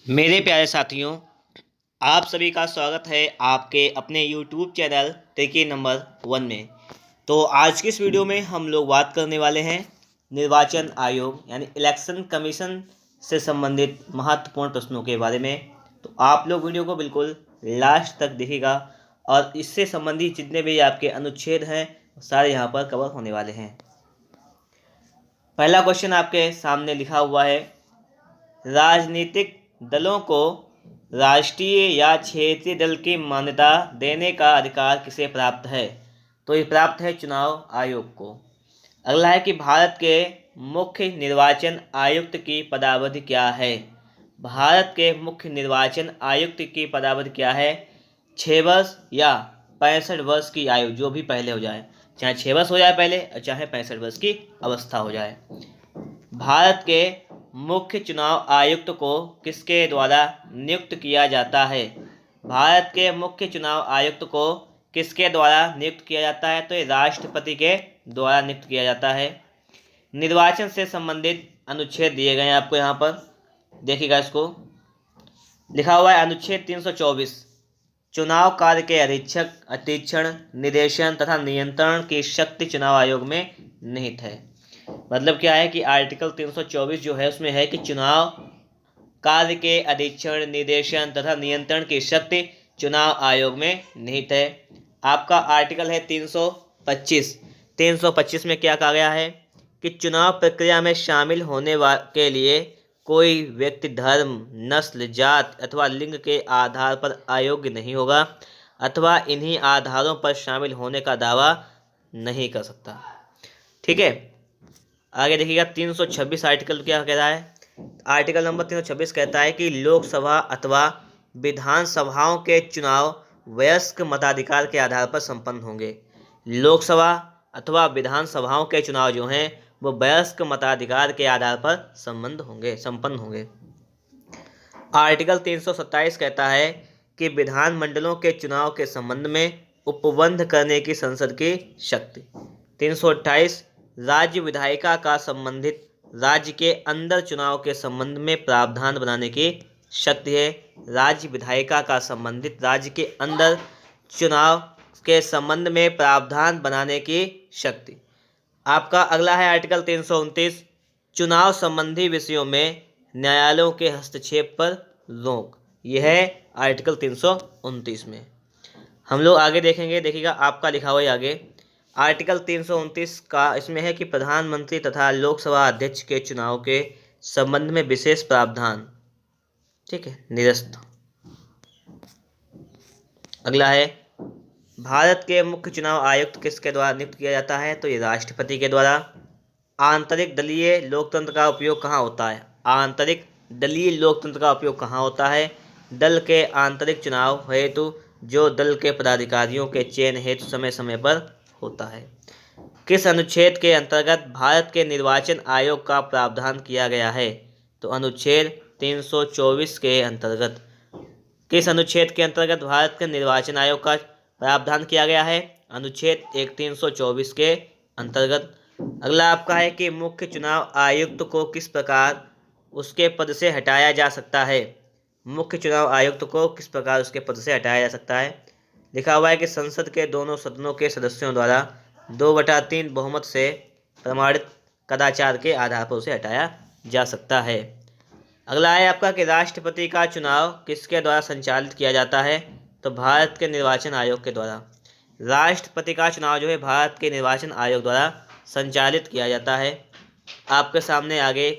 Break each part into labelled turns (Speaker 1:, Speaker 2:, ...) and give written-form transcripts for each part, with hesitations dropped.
Speaker 1: मेरे प्यारे साथियों, आप सभी का स्वागत है आपके अपने YouTube चैनल तरीके नंबर 1 में। तो आज की इस वीडियो में हम लोग बात करने वाले हैं निर्वाचन आयोग यानी इलेक्शन कमीशन से संबंधित महत्वपूर्ण प्रश्नों के बारे में। तो आप लोग वीडियो को बिल्कुल लास्ट तक देखिएगा और इससे संबंधित जितने भी आपके अनुच्छेद हैं सारे यहाँ पर कवर होने वाले हैं। पहला क्वेश्चन आपके सामने लिखा हुआ है, राजनीतिक दलों को राष्ट्रीय या क्षेत्रीय दल की मान्यता देने का अधिकार किसे प्राप्त है? तो ये प्राप्त है चुनाव आयोग को। अगला है कि भारत के मुख्य निर्वाचन आयुक्त की पदावधि क्या है? भारत के मुख्य निर्वाचन आयुक्त की पदावधि क्या है? 6 वर्ष या 65 वर्ष की आयु, जो भी पहले हो जाए, चाहे 6 वर्ष हो जाए पहले और चाहे 65 वर्ष की अवस्था हो जाए। भारत के मुख्य चुनाव आयुक्त को किसके द्वारा नियुक्त किया जाता है? भारत के मुख्य चुनाव आयुक्त को किसके द्वारा नियुक्त किया जाता है? तो ये राष्ट्रपति के द्वारा नियुक्त किया जाता है। निर्वाचन से संबंधित अनुच्छेद दिए गए हैं आपको, यहाँ पर देखिएगा। इसको लिखा हुआ है अनुच्छेद 324, चुनाव कार्य के अधीक्षक, अधीक्षण, निर्देशन तथा नियंत्रण की शक्ति चुनाव आयोग में निहित है। मतलब क्या है कि आर्टिकल 324 जो है उसमें है कि चुनाव कार्य के अधीक्षण, निर्देशन तथा नियंत्रण की शक्ति चुनाव आयोग में निहित है। आपका आर्टिकल है 325। 325 में क्या कहा गया है कि चुनाव प्रक्रिया में शामिल होने के लिए कोई व्यक्ति धर्म, नस्ल, जात अथवा लिंग के आधार पर अयोग्य नहीं होगा अथवा इन्हीं आधारों पर शामिल होने का दावा नहीं कर सकता। ठीक है, आगे देखिएगा 326 आर्टिकल क्या कह रहा है। आर्टिकल नंबर 326 कहता है कि लोकसभा अथवा विधानसभाओं के चुनाव वयस्क मताधिकार के आधार पर संपन्न होंगे। लोकसभा अथवा विधानसभाओं के चुनाव जो हैं वो वयस्क मताधिकार के आधार पर संपन्न होंगे। आर्टिकल 327 कहता है कि विधानमंडलों के चुनाव के संबंध में उपबंध करने की संसद की शक्ति। 328 राज्य विधायिका का संबंधित राज्य के अंदर चुनाव के संबंध में प्रावधान बनाने की शक्ति है। राज्य विधायिका का संबंधित राज्य के अंदर चुनाव के संबंध में प्रावधान बनाने की शक्ति। आपका अगला है आर्टिकल 329, चुनाव संबंधी विषयों में न्यायालयों के हस्तक्षेप पर रोक। यह है आर्टिकल 329 में। हम लोग आगे देखेंगे, देखिएगा आपका लिखा हुआ है आगे आर्टिकल 329 का, इसमें है कि प्रधानमंत्री तथा लोकसभा अध्यक्ष के चुनाव के संबंध में विशेष प्रावधान, ठीक है, निरस्त। अगला है, भारत के मुख्य चुनाव आयुक्त किसके द्वारा नियुक्त किया जाता है? तो ये राष्ट्रपति के द्वारा। आंतरिक दलीय लोकतंत्र का उपयोग कहाँ होता है? आंतरिक दलीय लोकतंत्र का उपयोग कहाँ होता है? दल के आंतरिक चुनाव हेतु जो दल के पदाधिकारियों के चयन हेतु समय समय पर होता है। किस अनुच्छेद के अंतर्गत भारत के निर्वाचन आयोग का प्रावधान किया गया है? तो अनुच्छेद 324 के अंतर्गत। किस अनुच्छेद के अंतर्गत भारत के निर्वाचन आयोग का प्रावधान किया गया है? अनुच्छेद 324 के अंतर्गत। अगला आपका है कि मुख्य चुनाव आयुक्त को किस प्रकार उसके पद से हटाया जा सकता है? मुख्य चुनाव आयुक्त को किस प्रकार उसके पद से हटाया जा सकता है? लिखा हुआ है कि संसद के दोनों सदनों के सदस्यों द्वारा 2/3 बहुमत से प्रमाणित कदाचार के आधार पर उसे हटाया जा सकता है। अगला है आपका कि राष्ट्रपति का चुनाव किसके द्वारा संचालित किया जाता है? तो भारत के निर्वाचन आयोग के द्वारा। राष्ट्रपति का चुनाव जो है भारत के निर्वाचन आयोग द्वारा संचालित किया जाता है। आपके सामने आगे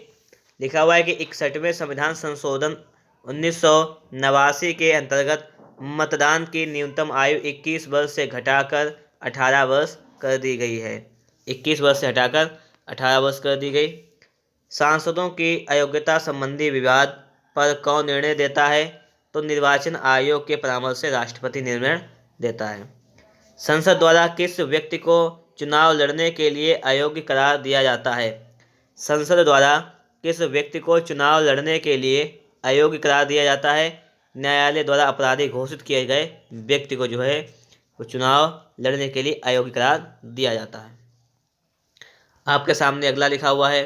Speaker 1: लिखा हुआ है कि 61वें संविधान संशोधन 1989 के अंतर्गत मतदान की न्यूनतम आयु 21 वर्ष से घटाकर 18 वर्ष कर दी गई है। 21 वर्ष से हटाकर 18 वर्ष कर दी गई। सांसदों की अयोग्यता संबंधी विवाद पर कौन निर्णय देता है? तो निर्वाचन आयोग के परामर्श से राष्ट्रपति निर्णय देता है। संसद द्वारा किस व्यक्ति को चुनाव लड़ने के लिए अयोग्य करार दिया जाता है? संसद द्वारा किस व्यक्ति को चुनाव लड़ने के लिए अयोग्य करार दिया जाता है? न्यायालय द्वारा अपराधी घोषित किए गए व्यक्ति को जो है वो चुनाव लड़ने के लिए अयोग्य करार दिया जाता है। आपके सामने अगला लिखा हुआ है,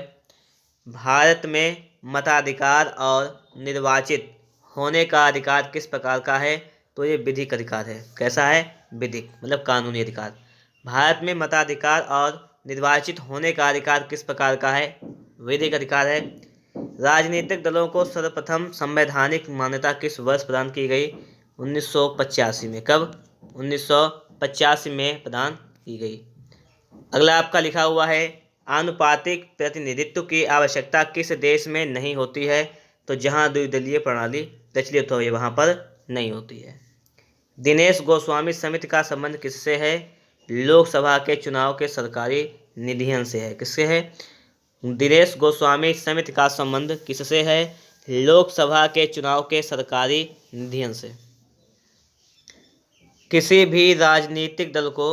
Speaker 1: भारत में मताधिकार और निर्वाचित होने का अधिकार किस प्रकार का है? तो ये विधिक अधिकार है। कैसा है? विधिक, मतलब कानूनी अधिकार। भारत में मताधिकार और निर्वाचित होने का अधिकार किस प्रकार का है? विधिक अधिकार है। राजनीतिक दलों को सर्वप्रथम संवैधानिक मान्यता किस वर्ष प्रदान की गई? 1985 में। कब? 1985 में प्रदान की गई। अगला आपका लिखा हुआ है, आनुपातिक प्रतिनिधित्व की आवश्यकता किस देश में नहीं होती है? तो जहां द्विदलीय प्रणाली प्रचलित हो वहां पर नहीं होती है। दिनेश गोस्वामी समिति का संबंध किससे है? लोकसभा के चुनाव के सरकारी निधियन से है। किससे है? दिनेश गोस्वामी समिति का संबंध किससे है? लोकसभा के चुनाव के सरकारी निधियन से। किसी भी राजनीतिक दल को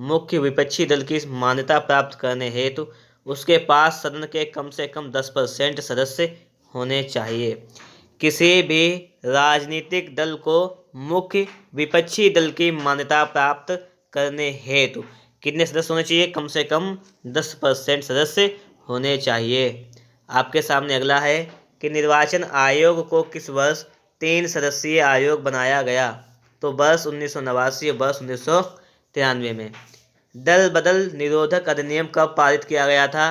Speaker 1: मुख्य विपक्षी दल की मान्यता प्राप्त करने हेतु उसके पास सदन के कम से कम 10% सदस्य होने चाहिए। किसी भी राजनीतिक दल को मुख्य विपक्षी दल की मान्यता प्राप्त करने हेतु कितने सदस्य होने चाहिए? कम से कम 10% सदस्य होने चाहिए। आपके सामने अगला है कि निर्वाचन आयोग को किस वर्ष 3 सदस्यीय आयोग बनाया गया? तो वर्ष 1989 और वर्ष 1993 में। दल बदल निरोधक अधिनियम कब पारित किया गया था?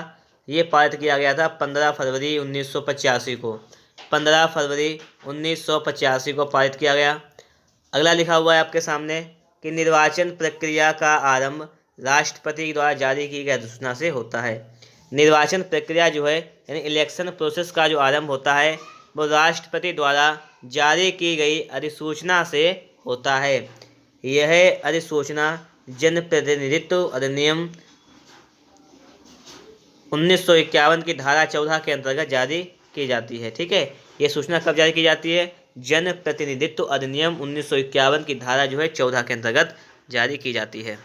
Speaker 1: ये पारित किया गया था 15 फरवरी 1985 को। 15 फरवरी 1985 को पारित किया गया। अगला लिखा हुआ है आपके सामने कि निर्वाचन प्रक्रिया का आरंभ राष्ट्रपति द्वारा जारी की गई अधिसूचना से होता है। निर्वाचन प्रक्रिया जो है यानी इलेक्शन प्रोसेस का जो आरंभ होता है वो राष्ट्रपति द्वारा जारी की गई अधिसूचना से होता है। यह अधिसूचना जनप्रतिनिधित्व अधिनियम 1951 की धारा 14 के अंतर्गत जारी की जाती है। ठीक है, ये सूचना कब जारी की जाती है? जन प्रतिनिधित्व अधिनियम 1951 की धारा जो है 14 के अंतर्गत जारी की जाती है।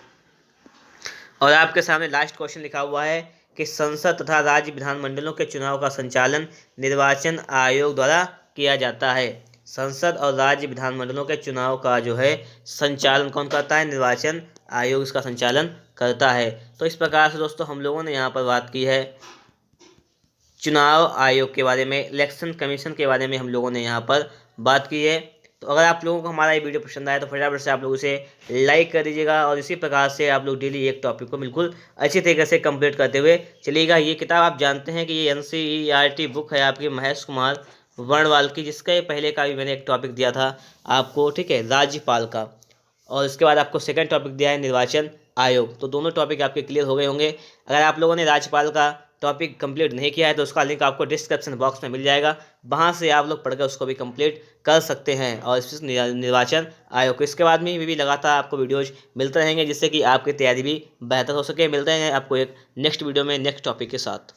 Speaker 1: और आपके सामने लास्ट क्वेश्चन लिखा हुआ है कि संसद तथा राज्य विधानमंडलों के चुनाव का संचालन निर्वाचन आयोग द्वारा किया जाता है। संसद और राज्य विधानमंडलों के चुनाव का जो है संचालन कौन करता है? निर्वाचन आयोग इसका संचालन करता है। तो इस प्रकार से दोस्तों हम लोगों ने यहाँ पर बात की है चुनाव आयोग के बारे में, इलेक्शन कमीशन के बारे में हम लोगों ने यहाँ पर बात की है। तो अगर आप लोगों को हमारा ये वीडियो पसंद आया तो फटाफट से आप लोग उसे लाइक कर दीजिएगा और इसी प्रकार से आप लोग डेली एक टॉपिक को बिल्कुल अच्छी तरीके से कंप्लीट करते हुए चलिएगा। ये किताब आप जानते हैं कि ये NCERT बुक है आपकी महेश कुमार वर्णवाल की, जिसका पहले का भी मैंने एक टॉपिक दिया था आपको, ठीक है, राज्यपाल का, और इसके बाद आपको सेकंड टॉपिक दिया है निर्वाचन आयोग। तो दोनों टॉपिक आपके क्लियर हो गए होंगे। अगर आप लोगों ने राज्यपाल का टॉपिक कंप्लीट नहीं किया है तो उसका लिंक आपको डिस्क्रिप्शन बॉक्स में मिल जाएगा, वहां से आप लोग पढ़कर उसको भी कंप्लीट कर सकते हैं। और इस निर्वाचन आयोग को इसके बाद में भी लगातार आपको वीडियोज मिलते रहेंगे जिससे कि आपकी तैयारी भी बेहतर हो सके। मिलते हैं आपको एक नेक्स्ट वीडियो में नेक्स्ट टॉपिक के साथ।